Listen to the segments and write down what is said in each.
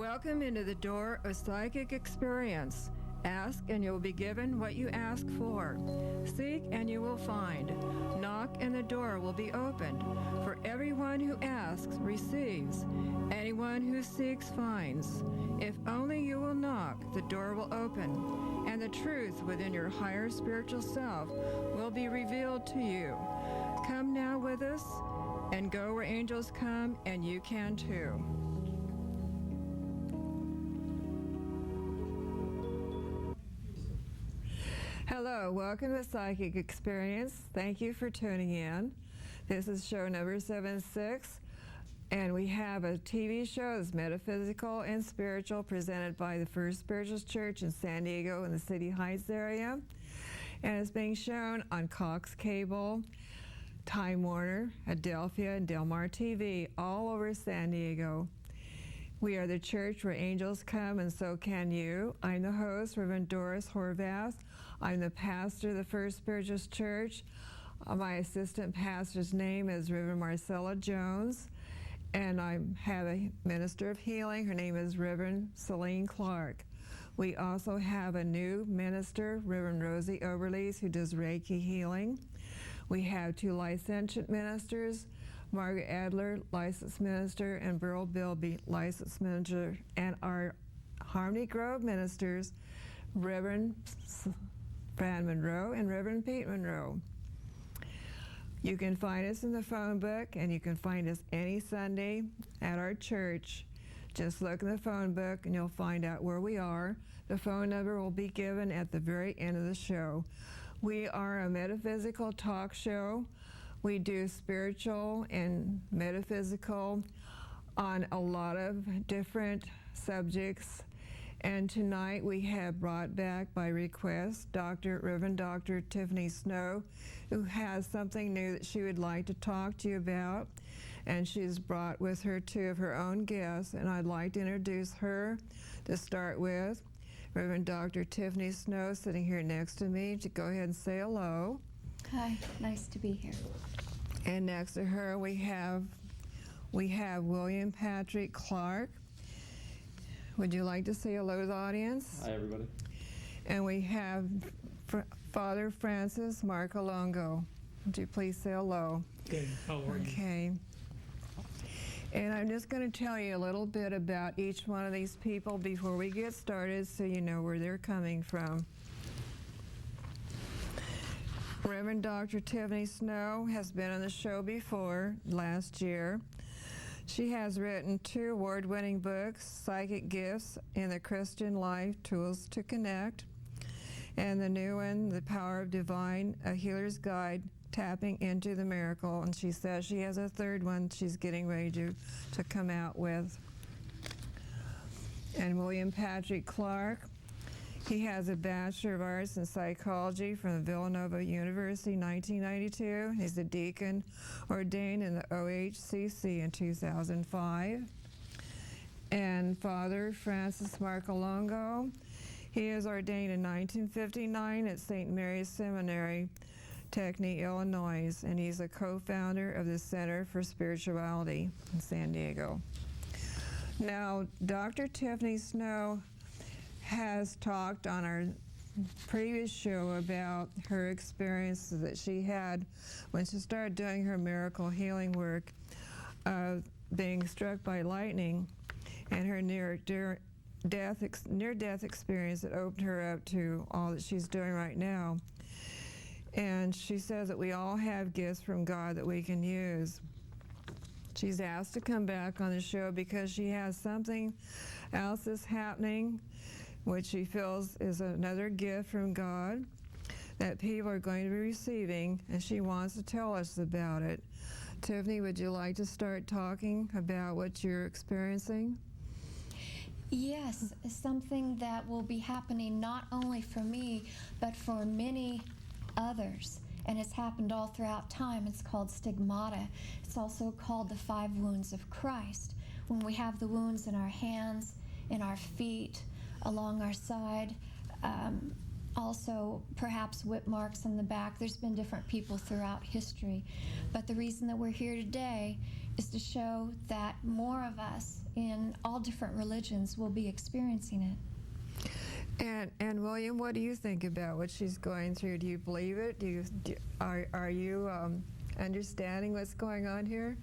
Welcome into the door of psychic experience. Ask and you will be given what you ask for. Seek and you will find. Knock and the door will be opened. For everyone who asks receives. Anyone who seeks finds. If only you will knock, the door will open, and the truth within your higher spiritual self will be revealed to you. Come now with us and go where angels come, and you can too. Hello, welcome to Psychic Experience. Thank you for tuning in. This is show number 76, and we have a TV show that's metaphysical and spiritual, presented by the First Spiritualist Church in San Diego in the City Heights area, and it's being shown on Cox Cable, Time Warner, Adelphia, and Del Mar TV, all over San Diego. We are the church where angels come, and so can you. I'm the host, Reverend Doris Horvath. I'm the pastor of the First Spiritualist Church. My assistant pastor's name is Reverend Marcella Jones, and I have a minister of healing. Her name is Reverend Celine Clark. We also have a new minister, Reverend Rosie Oberlees, who does Reiki healing. We have two licensed ministers, Margaret Adler, licensed minister, and Burl Bilby, licensed minister, and our Harmony Grove ministers, Reverend Fran Monroe and Reverend Pete Monroe. You can find us in the phone book, and you can find us any Sunday at our church. Just look in the phone book and you'll find out where we are. The phone number will be given at the very end of the show. We are a metaphysical talk show. We do spiritual and metaphysical on a lot of different subjects. And tonight we have brought back by request Reverend Dr. Tiffany Snow, who has something new that she would like to talk to you about. And she's brought with her two of her own guests, and I'd like to introduce her to start with. Reverend Dr. Tiffany Snow, sitting here next to me. To go ahead and say hello. Hi, nice to be here. And next to her we have William Patrick Clark. Would you like to say hello to the audience? Hi, everybody. And we have Father Francis Marcolongo. Would you please say hello? Good. How are you? Okay. And I'm just going to tell you a little bit about each one of these people before we get started, so you know where they're coming from. Reverend Dr. Tiffany Snow has been on the show before, last year. She has written 2 award-winning books, Psychic Gifts in the Christian Life, Tools to Connect, and the new one, The Power of Divine, A Healer's Guide, Tapping into the Miracle. And she says she has a 3rd one she's getting ready to come out with. And William Patrick Clark, he has a Bachelor of Arts in Psychology from Villanova University, 1992. He's a deacon ordained in the OHCC in 2005. And Father Francis Marcolongo, he is ordained in 1959 at St. Mary's Seminary, Techny, Illinois, and he's a co-founder of the Center for Spirituality in San Diego. Now, Dr. Tiffany Snow has talked on our previous show about her experiences that she had when she started doing her miracle healing work of being struck by lightning, and her near-death experience that opened her up to all that she's doing right now. And she says that we all have gifts from God that we can use. She's asked to come back on the show because she has something else that's happening, which she feels is another gift from God that people are going to be receiving, and she wants to tell us about it. Tiffany, would you like to start talking about what you're experiencing? Yes, something that will be happening not only for me, but for many others. And it's happened all throughout time. It's called stigmata. It's also called the 5 wounds of Christ. When we have the wounds in our hands, in our feet, along our side, also perhaps whip marks on the back. There's been different people throughout history. But the reason that we're here today is to show that more of us in all different religions will be experiencing it. And William, what do you think about what she's going through? Do you believe it? Are you understanding what's going on here?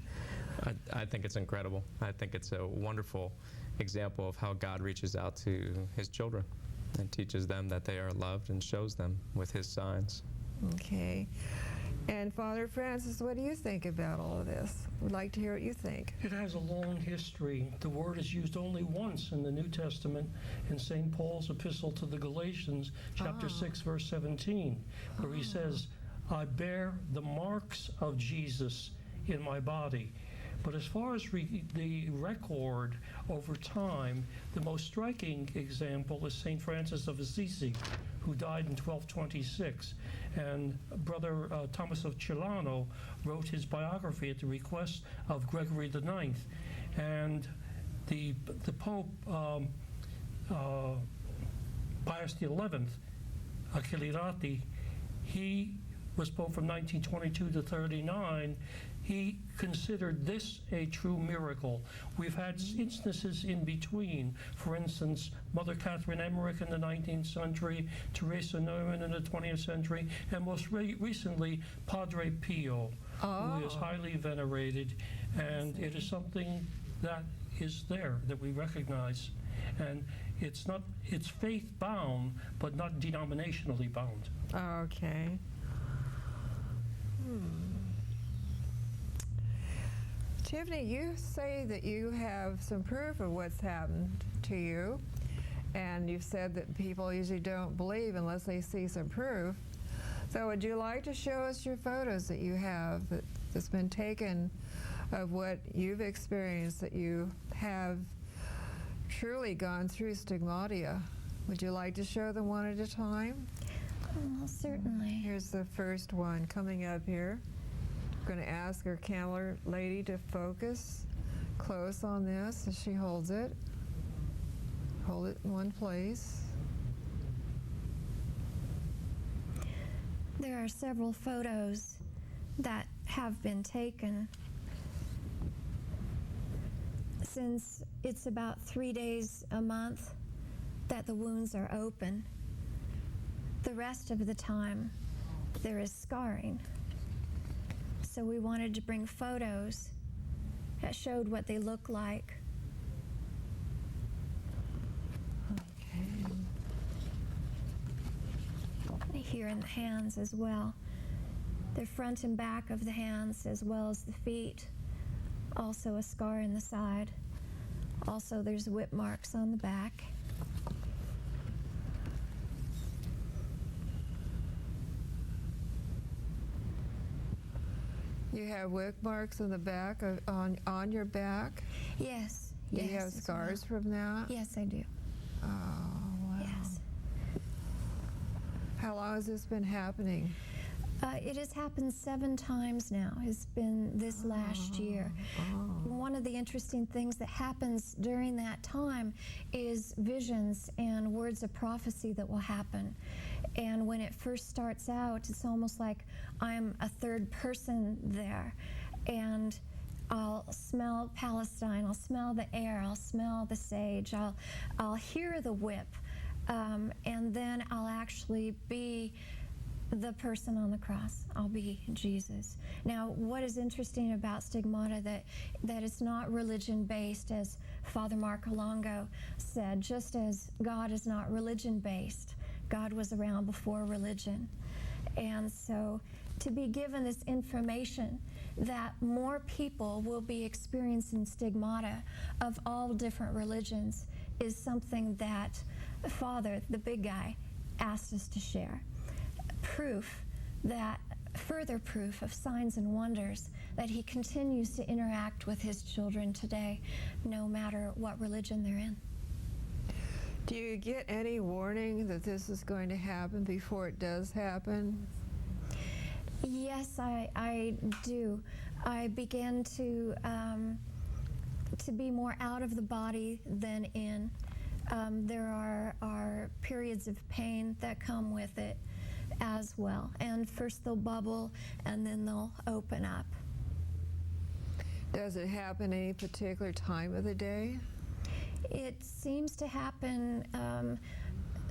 I think it's incredible. I think it's a wonderful example of how God reaches out to his children and teaches them that they are loved and shows them with his signs. Okay. And Father Francis, what do you think about all of this? We'd like to hear what you think. It has a long history. The word is used only once in the New Testament in St. Paul's epistle to the Galatians, chapter 6, verse 17, where he says, I bear the marks of Jesus in my body. But as far as the record over time, the most striking example is St. Francis of Assisi, who died in 1226. And Brother Thomas of Celano wrote his biography at the request of Gregory IX. And the Pope, Pius XI, Accelerati, he was Pope from 1922 to 39. He considered this a true miracle. We've had instances in between. For instance, Mother Catherine Emmerich in the 19th century, Teresa Neumann in the 20th century, and most recently, Padre Pio, who is highly venerated. And it is something that is there, that we recognize. And it's faith-bound, but not denominationally bound. Okay. Tiffany, you say that you have some proof of what's happened to you, and you've said that people usually don't believe unless they see some proof. So would you like to show us your photos that you have that's been taken of what you've experienced, that you have truly gone through stigmata? Would you like to show them one at a time? Well, certainly. Here's the first one coming up here. I'm going to ask our camera lady to focus close on this as she holds it. Hold it in one place. There are several photos that have been taken. Since it's about 3 days a month that the wounds are open, the rest of the time there is scarring. So we wanted to bring photos that showed what they look like. Okay. Here in the hands as well. The front and back of the hands as well as the feet. Also a scar in the side. Also there's whip marks on the back. You have whip marks on the back, on your back? Yes. Do you yes, have scars from that? Yes, I do. Oh, wow. Yes. How long has this been happening? It has happened 7 times now. It's been this last year. One of the interesting things that happens during that time is visions and words of prophecy that will happen. And when it first starts out, it's almost like I'm a third person there. And I'll smell Palestine, I'll smell the air, I'll smell the sage, I'll hear the whip, and then I'll actually be the person on the cross. I'll be Jesus. Now, what is interesting about Stigmata, that it's not religion-based, as Father Marcolongo said, just as God is not religion-based. God was around before religion. And so to be given this information that more people will be experiencing stigmata of all different religions is something that Father, the big guy, asked us to share. Further proof of signs and wonders that he continues to interact with his children today, no matter what religion they're in. Do you get any warning that this is going to happen before it does happen? Yes, I do. I begin to be more out of the body than in. There are periods of pain that come with it as well. And first they'll bubble and then they'll open up. Does it happen any particular time of the day? It seems to happen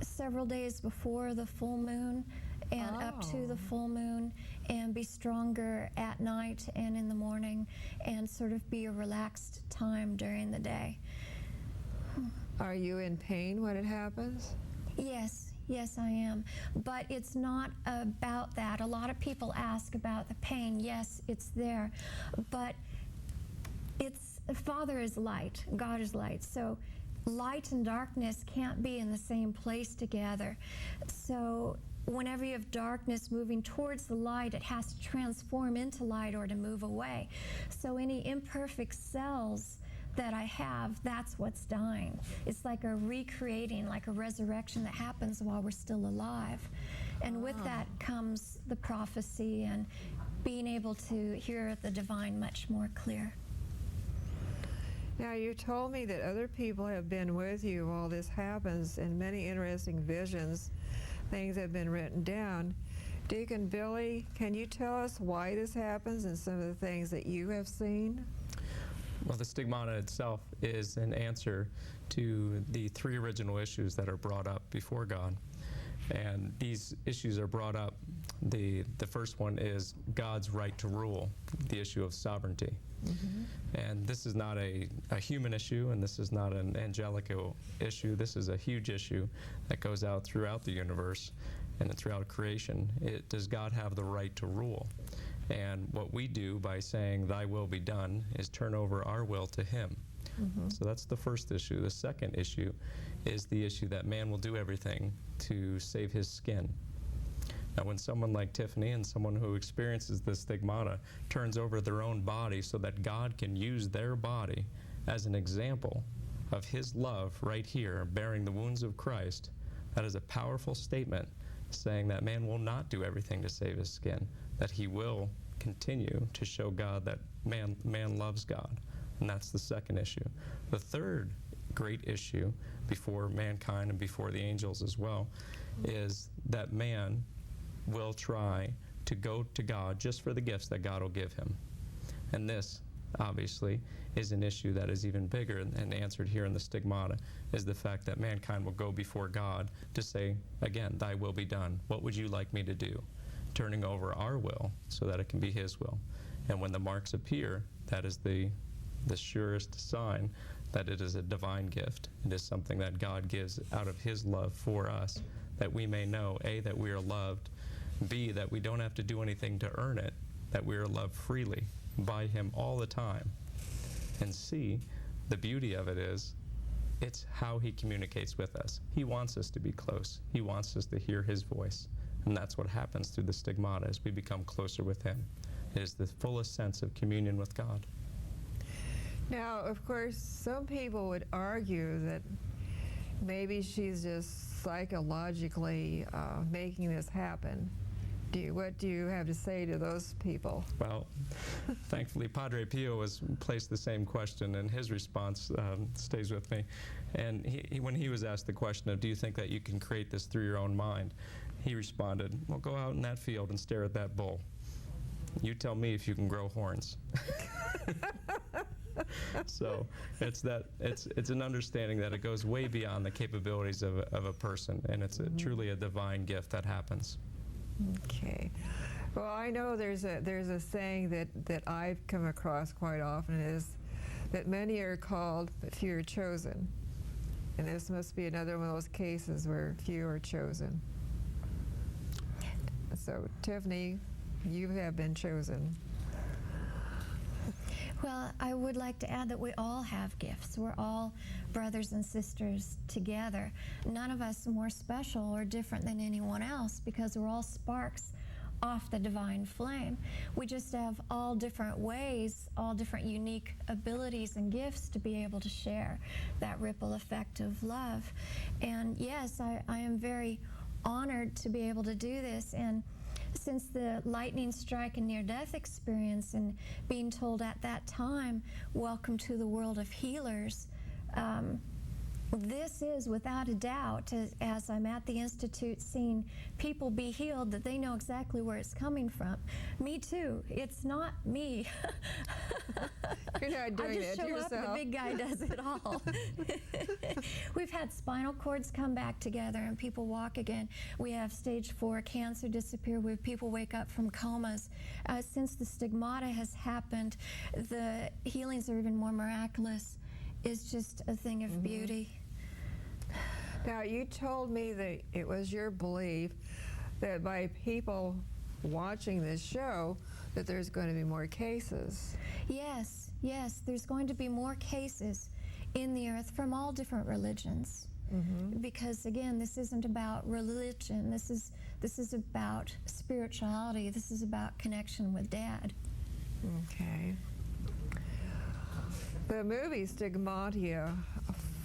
several days before the full moon and up to the full moon, and be stronger at night and in the morning, and sort of be a relaxed time during the day. Are you in pain when it happens? Yes, I am. But it's not about that. A lot of people ask about the pain. Yes, it's there. But Father is light, God is light. So light and darkness can't be in the same place together. So whenever you have darkness moving towards the light, it has to transform into light or to move away. So any imperfect cells that I have, that's what's dying. It's like a recreating, like a resurrection that happens while we're still alive. And with that comes the prophecy and being able to hear the divine much more clear. Now, you told me that other people have been with you while this happens, and many interesting visions, things have been written down. Deacon Billy, can you tell us why this happens and some of the things that you have seen? Well, the stigmata itself is an answer to the three original issues that are brought up before God. And these issues are brought up. The first one is God's right to rule, the issue of sovereignty. And this is not a human issue, and this is not an angelical issue. This is a huge issue that goes out throughout the universe and throughout creation. Does God have the right to rule? And what we do by saying, "Thy will be done," is turn over our will to Him. So that's the first issue. The second issue is the issue that man will do everything to save his skin. Now, when someone like Tiffany and someone who experiences the stigmata turns over their own body so that God can use their body as an example of His love right here, bearing the wounds of Christ, that is a powerful statement saying that man will not do everything to save his skin, that he will continue to show God that man loves God. And that's the second issue. The third great issue before mankind and before the angels as well is that man will try to go to God just for the gifts that God will give him. And this, obviously, is an issue that is even bigger and answered here in the stigmata, is the fact that mankind will go before God to say, again, "Thy will be done. What would you like me to do?" Turning over our will so that it can be His will. And when the marks appear, that is the surest sign that it is a divine gift. It is something that God gives out of His love for us, that we may know, A, that we are loved, B, that we don't have to do anything to earn it, that we are loved freely by Him all the time, and C, the beauty of it is, it's how He communicates with us. He wants us to be close. He wants us to hear His voice. And that's what happens through the stigmata as we become closer with Him. It is the fullest sense of communion with God. Now, of course, some people would argue that maybe she's just psychologically making this happen. What do you have to say to those people? Well, thankfully, Padre Pio was placed the same question, and his response stays with me. And when he was asked the question of, "Do you think that you can create this through your own mind?" he responded, "Well, go out in that field and stare at that bull. You tell me if you can grow horns." So it's an understanding that it goes way beyond the capabilities of a person, and it's truly a divine gift that happens. Okay. Well, I know there's a saying that I've come across quite often, is that many are called, but few are chosen. And this must be another one of those cases where few are chosen. So, Tiffany, you have been chosen. Well, I would like to add that we all have gifts. We're all brothers and sisters together. None of us more special or different than anyone else, because we're all sparks off the divine flame. We just have all different ways, all different unique abilities and gifts to be able to share that ripple effect of love. And yes, I am very honored to be able to do this. And since the lightning strike and near-death experience and being told at that time, "Welcome to the world of healers," this is without a doubt, as I'm at the Institute seeing people be healed, that they know exactly where it's coming from. Me too. It's not me. You're not doing I just it show yourself. up and the big guy does it all. We've had spinal cords come back together and people walk again. We have stage 4 cancer disappear where people wake up from comas. Since the stigmata has happened, the healings are even more miraculous. It's just a thing of beauty. Now, you told me that it was your belief that by people watching this show that there's going to be more cases. Yes, there's going to be more cases in the earth from all different religions. Because again, this isn't about religion. This is about spirituality. This is about connection with Dad. Okay. The movie Stigmata,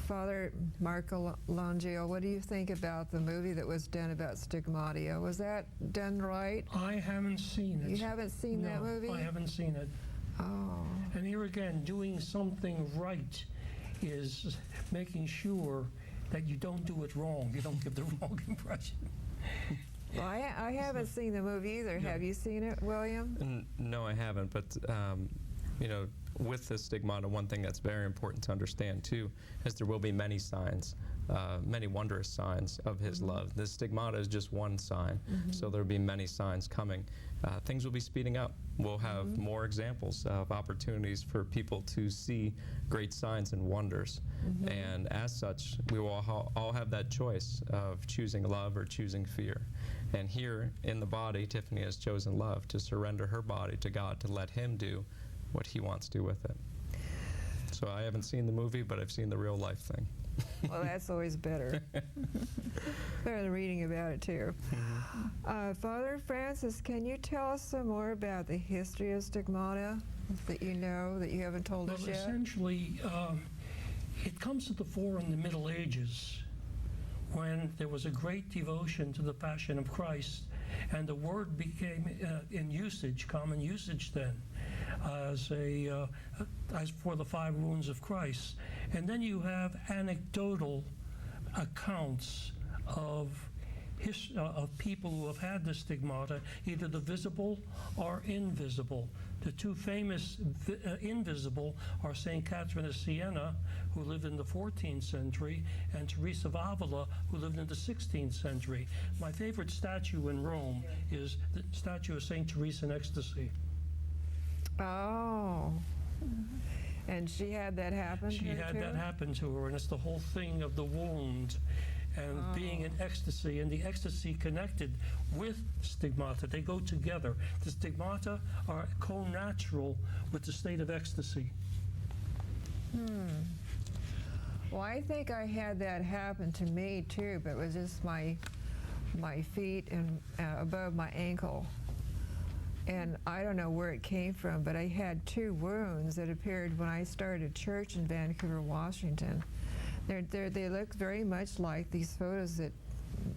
Father Marcolongo, what do you think about the movie that was done about Stigmata? Was that done right? I haven't seen it. You haven't seen that movie? No, I haven't seen it. Oh. And here again, doing something right is making sure that you don't do it wrong. You don't give the wrong impression. Well, I haven't seen the movie either. Yeah. Have you seen it, William? No, I haven't. But you know, with the stigmata, one thing that's very important to understand too is there will be many signs, many wondrous signs of His love. The stigmata is just one sign, so there will be many signs coming. Things will be speeding up. We'll have more examples of opportunities for people to see great signs and wonders. And as such, we will all have that choice of choosing love or choosing fear. And here in the body, Tiffany has chosen love, to surrender her body to God, to let Him do what He wants to do with it. So I haven't seen the movie, but I've seen the real life thing. Well, that's always better. Better than reading about it, too. Father Francis, can you tell us some more about the history of stigmata that you know, that you haven't told us yet? Essentially, it comes to the fore in the Middle Ages, when there was a great devotion to the Passion of Christ, and the word became in usage, common usage then, as for the 5 wounds of Christ. And then you have anecdotal accounts of people who have had the stigmata, either the visible or invisible. The 2 famous invisible are St. Catherine of Siena, who lived in the 14th century, and Teresa of Avila, who lived in the 16th century. My favorite statue in Rome is the statue of St. Teresa in ecstasy. Oh. And she had that happen to her, She had that happen to her, and it's the whole thing of the wound and being in ecstasy, and the ecstasy connected with stigmata. They go together. The stigmata are co-natural with the state of ecstasy. Well, I think I had that happen to me, too, but it was just my feet and above my ankle. And I don't know where it came from, but I had 2 wounds that appeared when I started church in Vancouver, Washington. They look very much like these photos that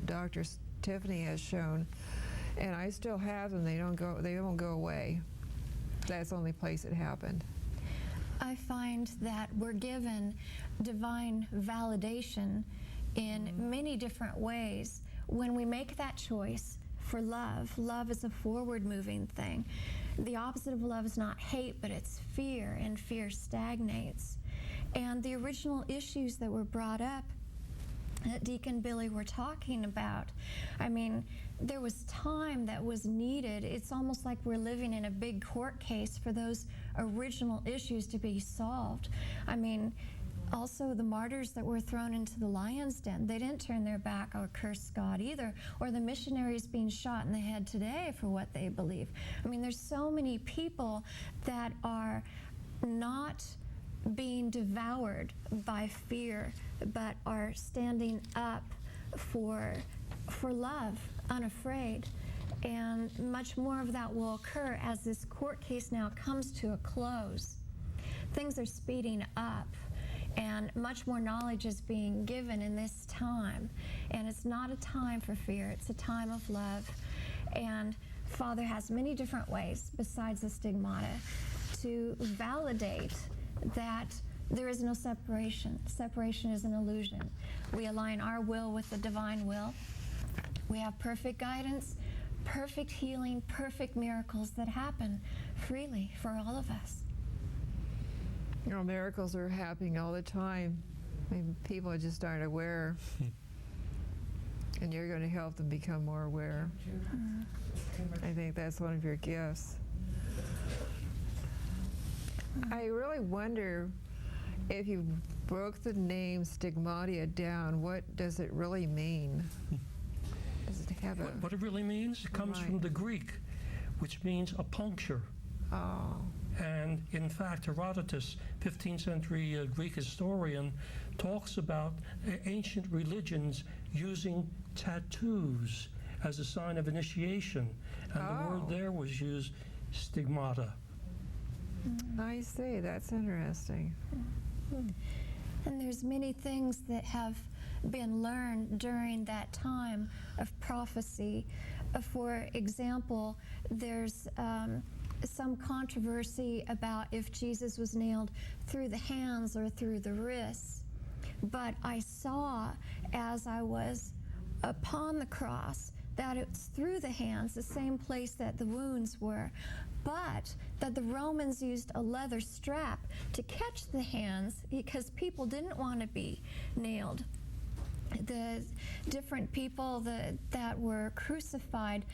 Dr. Tiffany has shown, and I still have them. They won't go away. That's the only place it happened. I find that we're given divine validation in many different ways when we make that choice for love. Love is a forward-moving thing. The opposite of love is not hate, but it's fear, and fear stagnates. And the original issues that were brought up that Deacon Billy were talking about, I mean, there was time that was needed. It's almost like we're living in a big court case for those original issues to be solved. I mean, also the martyrs that were thrown into the lion's den, they didn't turn their back or curse God either, or the missionaries being shot in the head today for what they believe. I mean, there's so many people that are not being devoured by fear, but are standing up for love, unafraid. And much more of that will occur as this court case now comes to a close. Things are speeding up, and much more knowledge is being given in this time. And it's not a time for fear, it's a time of love. And Father has many different ways besides the stigmata to validate that There is no separation. Separation is an illusion. We align our will with the divine will. We have perfect guidance, perfect healing, perfect miracles that happen freely for all of us. You know, miracles are happening all the time. I mean, people just aren't aware. And you're going to help them become more aware. I think that's one of your gifts. I really wonder if you broke the name Stigmata down, what does it really mean? Does it have a... What it really means? It comes from the Greek, which means a puncture. Oh. And in fact, Herodotus, 15th century Greek historian, talks about ancient religions using tattoos as a sign of initiation. And the word there was used, stigmata. I see. That's interesting. And there's many things that have been learned during that time of prophecy. For example, there's some controversy about if Jesus was nailed through the hands or through the wrists. But I saw as I was upon the cross that it's through the hands, the same place that the wounds were, but that the Romans used a leather strap to catch the hands because people didn't want to be nailed. The different people that were crucified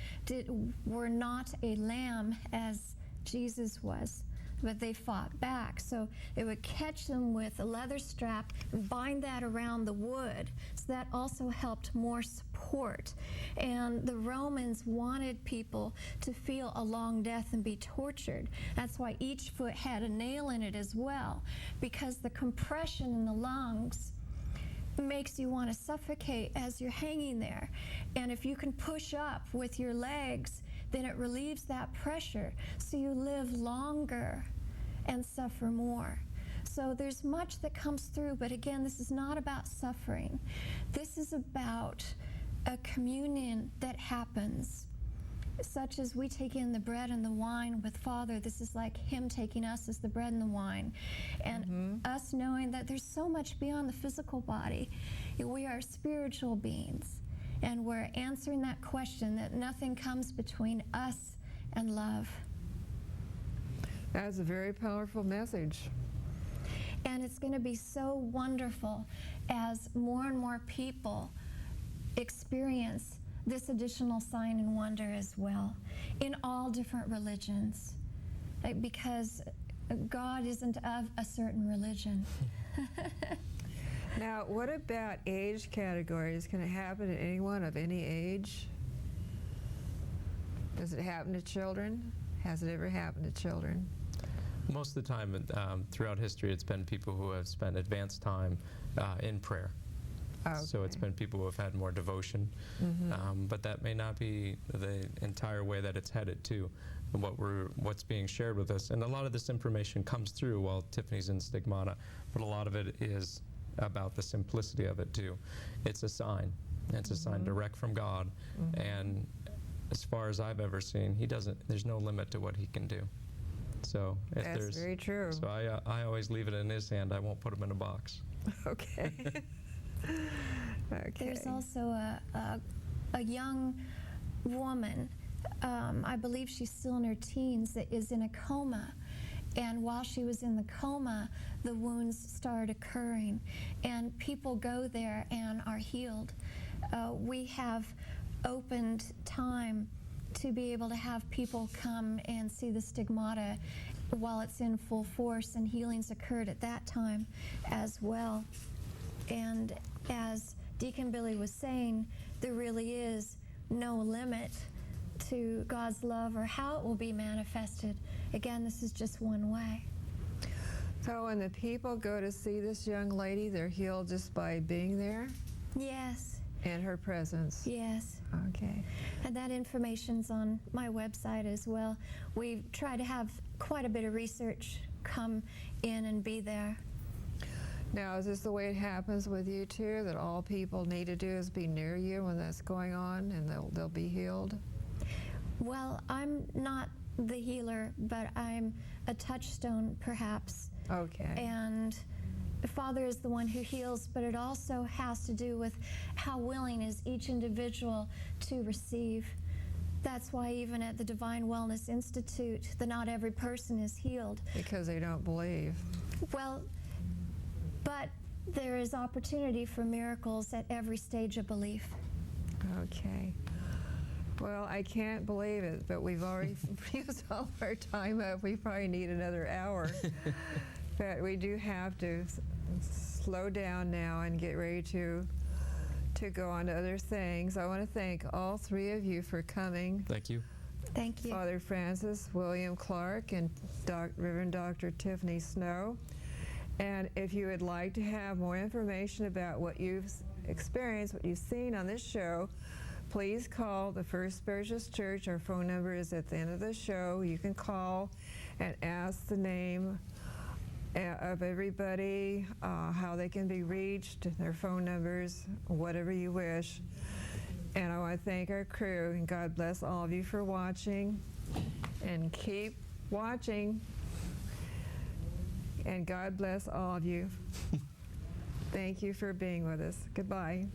were not a lamb as Jesus was, but they fought back. So they would catch them with a leather strap and bind that around the wood. So that also helped more support. And the Romans wanted people to feel a long death and be tortured. That's why each foot had a nail in it as well, because the compression in the lungs makes you want to suffocate as you're hanging there. And if you can push up with your legs, then it relieves that pressure, so you live longer and suffer more. So there's much that comes through, but again, this is not about suffering. This is about a communion that happens, such as we take in the bread and the wine with Father. This is like Him taking us as the bread and the wine. And us knowing that there's so much beyond the physical body. We are spiritual beings. And we're answering that question that nothing comes between us and love. That's a very powerful message. And it's going to be so wonderful as more and more people experience this additional sign and wonder as well in all different religions, because God isn't of a certain religion. Now, what about age categories? Can it happen to anyone of any age? Does it happen to children? Has it ever happened to children? Most of the time, throughout history, it's been people who have spent advanced time in prayer. Okay. So it's been people who have had more devotion, but that may not be the entire way that it's headed to what's being shared with us. And a lot of this information comes through while Tiffany's in Stigmata, but a lot of it is about the simplicity of it too. It's a sign. It's a sign direct from God, and as far as I've ever seen, there's no limit to what He can do. So if That's very true. So I always leave it in His hand. I won't put Him in a box. Okay. Okay. There's also a young woman, I believe she's still in her teens, that is in a coma. And while she was in the coma, the wounds started occurring. And people go there and are healed. We have opened time to be able to have people come and see the Stigmata while it's in full force, and healings occurred at that time as well. And as Deacon Billy was saying, there really is no limit to God's love or how it will be manifested. Again, this is just one way. So when the people go to see this young lady, they're healed just by being there? Yes. In her presence? Yes. Okay. And that information's on my website as well. We try to have quite a bit of research come in and be there. Now, is this the way it happens with you too, that all people need to do is be near you when that's going on and they'll be healed? Well, I'm not the healer, but I'm a touchstone perhaps. Okay. And the Father is the one who heals, but it also has to do with how willing is each individual to receive. That's why even at the Divine Wellness Institute, not every person is healed. Because they don't believe. Well, but there is opportunity for miracles at every stage of belief. Okay. Well, I can't believe it, but we've already used all our time up. We probably need another hour. But we do have to slow down now and get ready to go on to other things. I want to thank all three of you for coming. Thank you. Thank you. Father Francis, William Clark, and Reverend Dr. Tiffany Snow. And if you would like to have more information about what you've experienced, what you've seen on this show, please call the First Spiritualist Church. Our phone number is at the end of the show. You can call and ask the name of everybody, how they can be reached, their phone numbers, whatever you wish. And I want to thank our crew, and God bless all of you for watching. And keep watching. And God bless all of you. Thank you for being with us. Goodbye.